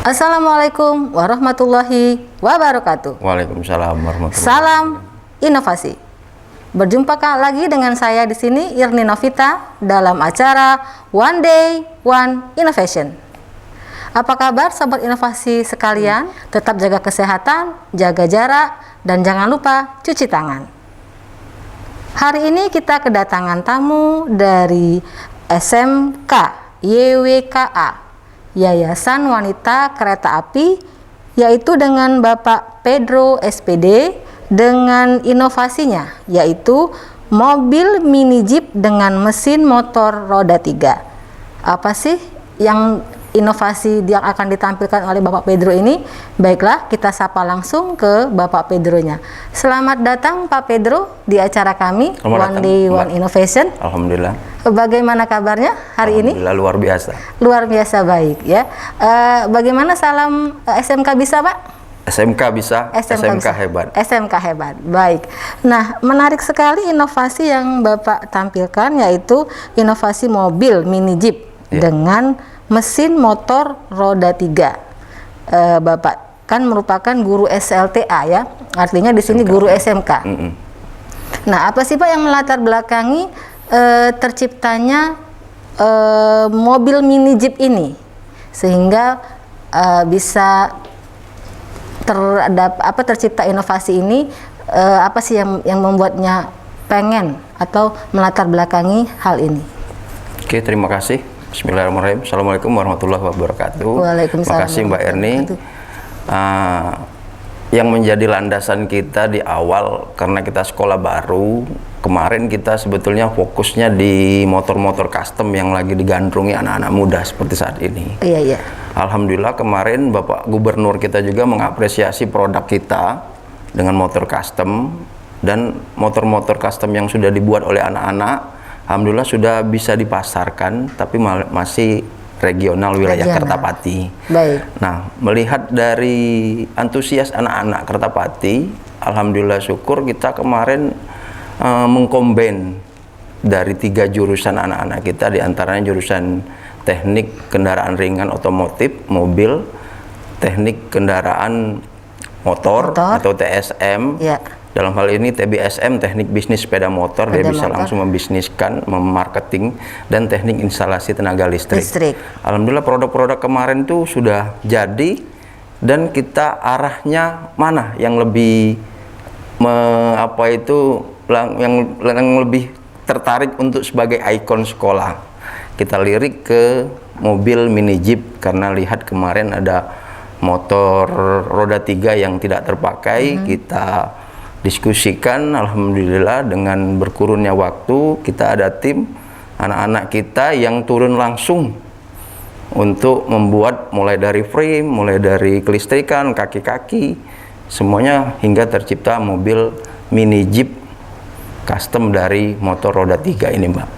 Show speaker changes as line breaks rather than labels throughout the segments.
Assalamualaikum warahmatullahi wabarakatuh.
Waalaikumsalam warahmatullahi wabarakatuh.
Salam inovasi. Berjumpa lagi dengan saya di sini, Irni Novita, dalam acara One Day One Innovation. Apa kabar sobat inovasi sekalian? Tetap jaga kesehatan, jaga jarak, dan jangan lupa cuci tangan. Hari ini kita kedatangan tamu dari SMK YWKA, Yayasan Wanita Kereta Api, yaitu dengan Bapak Pedro SPD dengan inovasinya, yaitu mobil mini jeep dengan mesin motor roda 3. Apa sih yang inovasi yang akan ditampilkan oleh Bapak Pedro ini? Baiklah, kita sapa langsung ke Bapak Pedronya. Selamat datang Pak Pedro di acara kami One Day One Innovation.
Alhamdulillah.
Bagaimana kabarnya hari ini?
Alhamdulillah luar biasa.
Luar biasa baik ya. Bagaimana salam SMK bisa Pak?
SMK bisa, SMK hebat.
SMK hebat, baik. Nah, menarik sekali inovasi yang Bapak tampilkan, yaitu inovasi mobil mini jeep dengan mesin motor roda 3. Bapak kan merupakan guru SLTA ya, artinya di sini guru SMK. Nah, apa sih Pak yang melatar belakangi terciptanya mobil mini jeep ini sehingga bisa tercipta inovasi ini? Apa sih yang membuatnya pengen atau melatar belakangi hal ini?
Oke, terima kasih. Bismillahirrahmanirrahim. Assalamualaikum warahmatullahi wabarakatuh.
Waalaikumsalam.
Terima kasih Mbak Erni. Yang menjadi landasan kita di awal, karena kita sekolah baru, kemarin kita sebetulnya fokusnya di motor-motor custom yang lagi digandrungi anak-anak muda seperti saat ini.
Iya.
Alhamdulillah kemarin Bapak Gubernur kita juga mengapresiasi produk kita dengan motor custom, dan motor-motor custom yang sudah dibuat oleh anak-anak alhamdulillah sudah bisa dipasarkan, tapi masih regional wilayah Kertapati.
Baik.
Nah, melihat dari antusias anak-anak Kertapati, alhamdulillah syukur kita kemarin mengkombin dari 3 jurusan anak-anak kita, diantaranya jurusan teknik kendaraan ringan otomotif, mobil, teknik kendaraan motor. Atau TSM.
Ya.
Dalam hal ini TBSM, teknik bisnis sepeda motor, dia bisa langsung membisniskan, memarketing, dan teknik instalasi tenaga listrik. Alhamdulillah produk-produk kemarin itu sudah jadi, dan kita arahnya mana yang lebih yang lebih tertarik untuk sebagai ikon sekolah. Kita lirik ke mobil mini jeep karena lihat kemarin ada motor roda 3 yang tidak terpakai. Kita diskusikan, alhamdulillah dengan berkurunnya waktu kita ada tim anak-anak kita yang turun langsung untuk membuat mulai dari frame, mulai dari kelistrikan, kaki-kaki, semuanya hingga tercipta mobil mini jeep custom dari motor roda 3 ini, Mbak.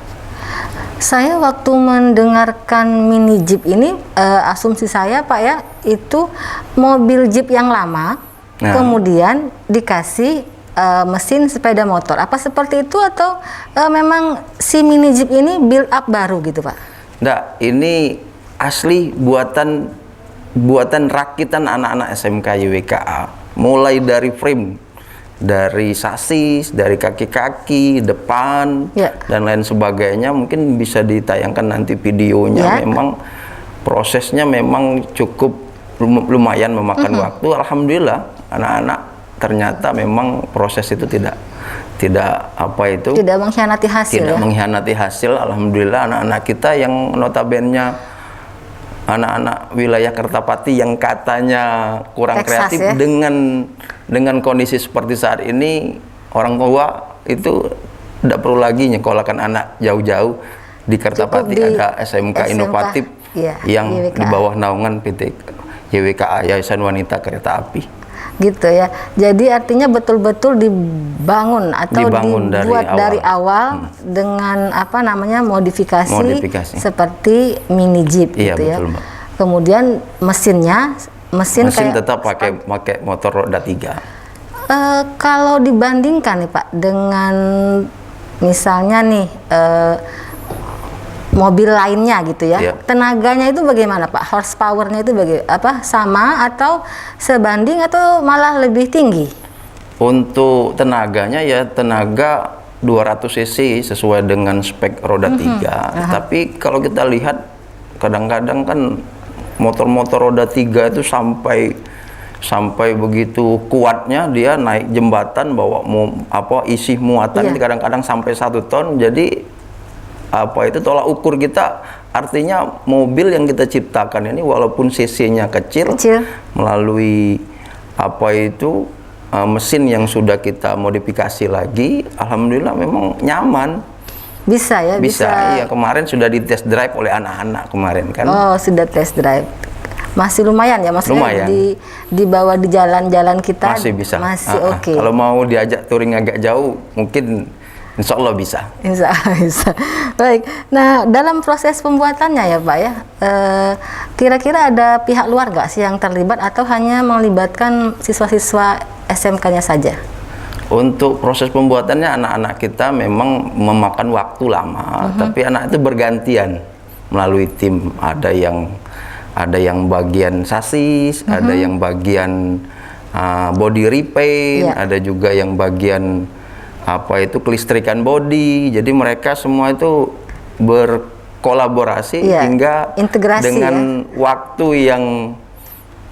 Saya waktu mendengarkan mini jeep ini, asumsi saya Pak ya, itu mobil jeep yang lama, kemudian dikasih mesin sepeda motor. Apa seperti itu atau memang si mini jeep ini build up baru gitu Pak?
Nggak, ini asli buatan rakitan anak-anak SMK YWKA. Mulai dari frame, dari sasis, dari kaki-kaki, depan, dan lain sebagainya. Mungkin bisa ditayangkan nanti videonya. Memang prosesnya memang cukup lumayan memakan waktu. Alhamdulillah anak-anak ternyata memang proses itu tidak
mengkhianati hasil.
Mengkhianati hasil. Alhamdulillah anak-anak kita yang notabene anak-anak wilayah Kertapati yang katanya kurang kreatif, dengan kondisi seperti saat ini, orang tua itu tidak perlu lagi nyekolahkan anak jauh-jauh. Di Kertapati ada SMK inovatif yang di bawah naungan PT YWKA, Yayasan Wanita Kereta Api.
Gitu ya. Jadi artinya betul-betul dibangun atau dibuat dari awal dengan modifikasi seperti mini jeep gitu ya.
Betul, Mbak.
Kemudian mesin kayak
tetap pakai motor roda 3.
Kalau dibandingkan nih Pak dengan misalnya nih mobil lainnya gitu ya.
Iya.
Tenaganya itu bagaimana Pak? Horsepower-nya itu sama atau sebanding atau malah lebih tinggi?
Untuk tenaganya ya tenaga 200 cc sesuai dengan spek roda 3. Tapi kalau kita lihat kadang-kadang kan motor-motor roda 3 itu sampai begitu kuatnya dia naik jembatan bawa isi muatan kadang-kadang sampai 1 ton. Jadi itu tolak ukur kita, artinya mobil yang kita ciptakan ini walaupun cc-nya kecil melalui mesin yang sudah kita modifikasi lagi, alhamdulillah memang nyaman.
Bisa ya?
Bisa. Iya, kemarin sudah di test drive oleh anak-anak kemarin kan.
Oh, sudah test drive. Masih lumayan ya, maksudnya dibawa di jalan-jalan kita
masih bisa.
Masih oke.
Kalau mau diajak touring agak jauh, mungkin insya Allah bisa.
Insya Allah bisa. Baik. Nah, dalam proses pembuatannya ya Pak ya, kira-kira ada pihak luar nggak sih yang terlibat atau hanya melibatkan siswa-siswa SMK-nya saja?
Untuk proses pembuatannya anak-anak kita memang memakan waktu lama, tapi anak itu bergantian melalui tim. Ada yang bagian sasis, ada yang bagian body repaint, ada juga yang bagian kelistrikan body. Jadi mereka semua itu berkolaborasi hingga
integrasi
dengan waktu yang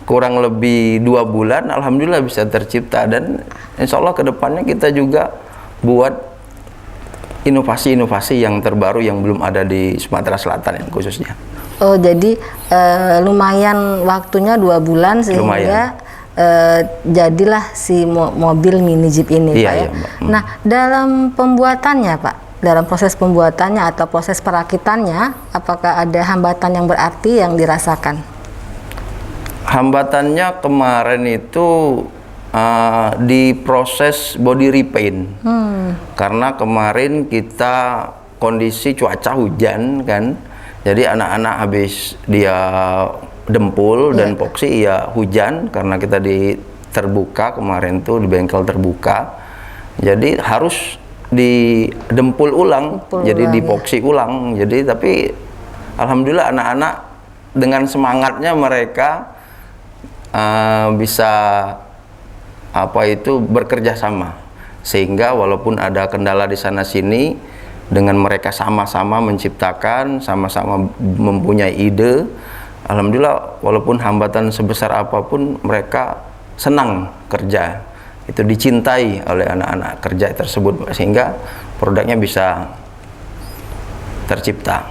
kurang lebih 2 bulan, alhamdulillah bisa tercipta. Dan insya Allah kedepannya kita juga buat inovasi-inovasi yang terbaru yang belum ada di Sumatera Selatan khususnya.
Oh, jadi lumayan waktunya 2 bulan sehingga jadilah si mobil mini Jeep ini, Pak ya. Nah, dalam pembuatannya Pak, dalam proses pembuatannya atau proses perakitannya, apakah ada hambatan yang berarti yang dirasakan?
Hambatannya kemarin itu di proses body repaint. Karena kemarin kita kondisi cuaca hujan kan. Jadi anak-anak habis dia dempul dan epoksi ya hujan, karena kita di terbuka kemarin tuh di bengkel terbuka. Jadi harus didempul ulang, jadi dipoksi ulang. Jadi tapi alhamdulillah anak-anak dengan semangatnya mereka bisa bekerja sama, sehingga walaupun ada kendala di sana sini, dengan mereka sama-sama menciptakan, sama-sama mempunyai ide, alhamdulillah walaupun hambatan sebesar apapun mereka senang kerja, itu dicintai oleh anak-anak kerja tersebut, sehingga produknya bisa tercipta.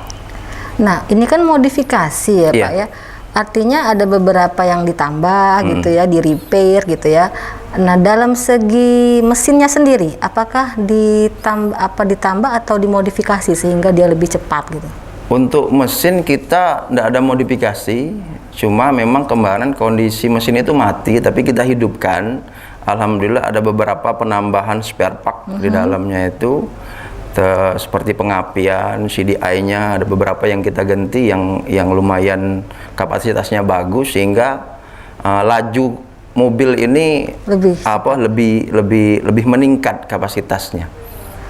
Nah, ini kan modifikasi ya Pak ya. Artinya ada beberapa yang ditambah gitu ya, di repair gitu ya. Nah, dalam segi mesinnya sendiri, apakah ditambah atau dimodifikasi sehingga dia lebih cepat gitu?
Untuk mesin kita tidak ada modifikasi, cuma memang kemarin kondisi mesin itu mati, tapi kita hidupkan. Alhamdulillah ada beberapa penambahan spare part di dalamnya itu. Seperti pengapian, CDI-nya ada beberapa yang kita ganti yang lumayan kapasitasnya bagus, sehingga laju mobil ini lebih meningkat kapasitasnya.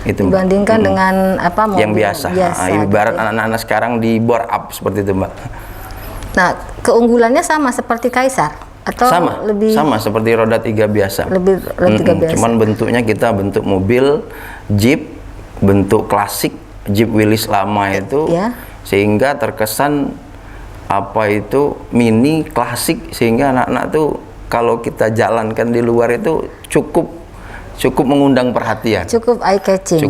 Itu
dibandingkan dengan mobil
yang biasa. Ibarat gitu. Anak-anak sekarang di bore up seperti itu, Mbak.
Nah, keunggulannya sama seperti Kaisar atau
sama seperti roda 3 biasa.
Lebih roda 3 biasa.
Cuman bentuknya kita bentuk mobil Jeep bentuk klasik Jeep Willys lama itu, sehingga terkesan mini klasik, sehingga anak-anak tuh kalau kita jalankan di luar itu cukup mengundang perhatian,
cukup eye catching,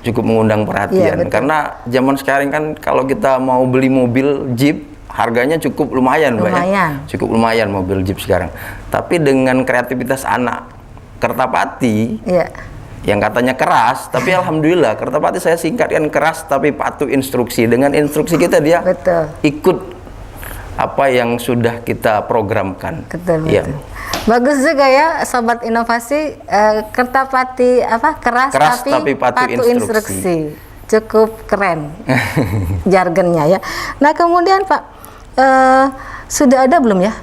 cukup mengundang perhatian. Karena zaman sekarang kan kalau kita mau beli mobil Jeep harganya cukup lumayan. Mbak, ya? Cukup lumayan mobil Jeep sekarang. Tapi dengan kreativitas anak Kertapati yang katanya keras, tapi alhamdulillah Kertapati saya singkatkan keras tapi patuh instruksi. Dengan instruksi kita dia ikut apa yang sudah kita programkan.
Betul. Bagus juga ya sobat inovasi, Kertapati keras tapi patuh instruksi. Cukup keren jargonnya ya. Nah, kemudian Pak, sudah ada belum ya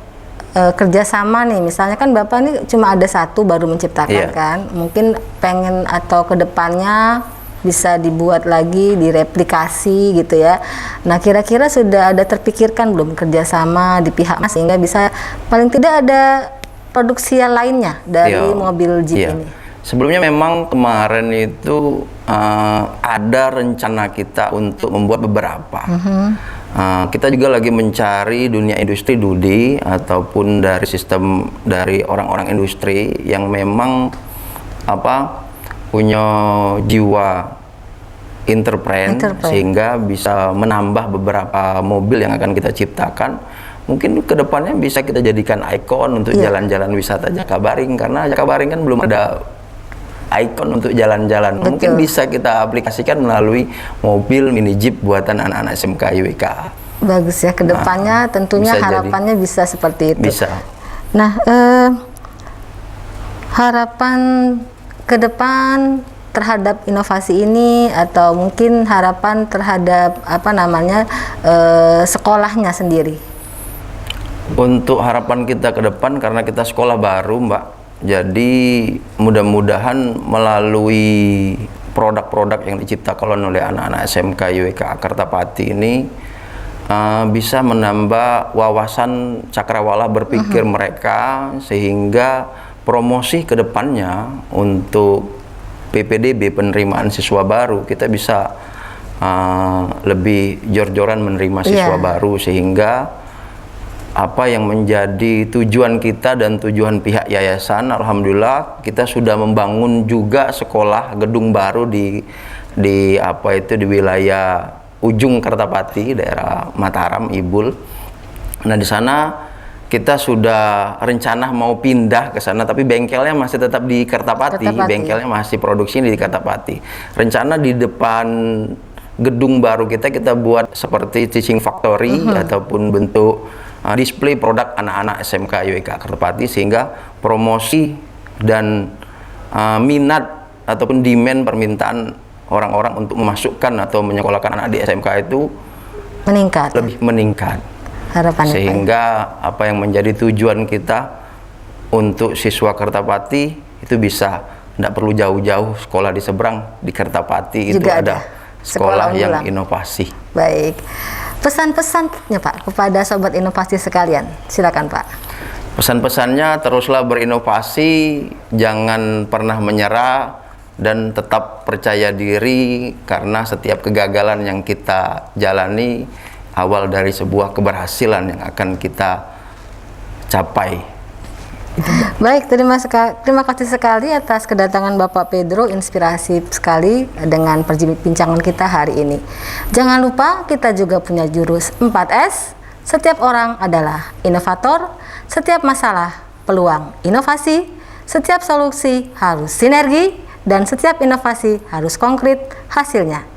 kerjasama nih, misalnya kan Bapak ini cuma ada satu baru menciptakan kan, mungkin pengen atau kedepannya bisa dibuat lagi, direplikasi gitu ya. Nah, kira-kira sudah ada terpikirkan belum kerjasama di pihak Mas sehingga bisa paling tidak ada produksi lainnya dari
Iya,
mobil Jeep
iya.
ini?
Sebelumnya memang kemarin itu ada rencana kita untuk membuat beberapa. Kita juga lagi mencari dunia industri Dudi ataupun dari sistem dari orang-orang industri yang memang punya jiwa entrepreneur sehingga bisa menambah beberapa mobil yang akan kita ciptakan. Mungkin kedepannya bisa kita jadikan ikon untuk jalan-jalan wisata Jakabaring, karena Jakabaring kan belum ada ikon untuk jalan-jalan. Mungkin bisa kita aplikasikan melalui mobil mini Jeep buatan anak-anak SMK IWK.
Bagus ya, kedepannya tentunya
bisa
harapannya bisa seperti itu.
Bisa.
Nah, harapan ke depan terhadap inovasi ini, atau mungkin harapan terhadap sekolahnya sendiri?
Untuk harapan kita ke depan, karena kita sekolah baru, Mbak, jadi mudah-mudahan melalui produk-produk yang diciptakan oleh anak-anak SMK IWK Kertapati ini bisa menambah wawasan cakrawala berpikir mereka, sehingga promosi ke depannya untuk PPDB, penerimaan siswa baru, kita bisa lebih jor-joran menerima siswa baru, sehingga apa yang menjadi tujuan kita dan tujuan pihak yayasan, alhamdulillah kita sudah membangun juga sekolah gedung baru di wilayah ujung Kertapati, daerah Mataram, Ibul. Nah, di sana kita sudah rencana mau pindah ke sana, tapi bengkelnya masih tetap di Kertapati. Bengkelnya masih produksi di Kertapati. Rencana di depan gedung baru kita buat seperti teaching factory ataupun bentuk display produk anak-anak SMK IWK Kertapati, sehingga promosi dan minat ataupun demand permintaan orang-orang untuk memasukkan atau menyekolahkan anak di SMK itu
meningkat.
Lebih meningkat.
Harapannya
sehingga apa yang menjadi tujuan kita untuk siswa Kertapati itu bisa tidak perlu jauh-jauh sekolah di seberang, di Kertapati itu ada sekolah yang inovasi.
Baik. Pesan-pesannya Pak kepada sobat inovasi sekalian, silakan Pak.
Pesan-pesannya, teruslah berinovasi, jangan pernah menyerah, dan tetap percaya diri, karena setiap kegagalan yang kita jalani awal dari sebuah keberhasilan yang akan kita capai.
Baik, terima kasih sekali atas kedatangan Bapak Pedro, inspirasi sekali dengan perbincangan kita hari ini. Jangan lupa kita juga punya jurus 4S, setiap orang adalah inovator, setiap masalah peluang inovasi, setiap solusi harus sinergi, dan setiap inovasi harus konkret hasilnya.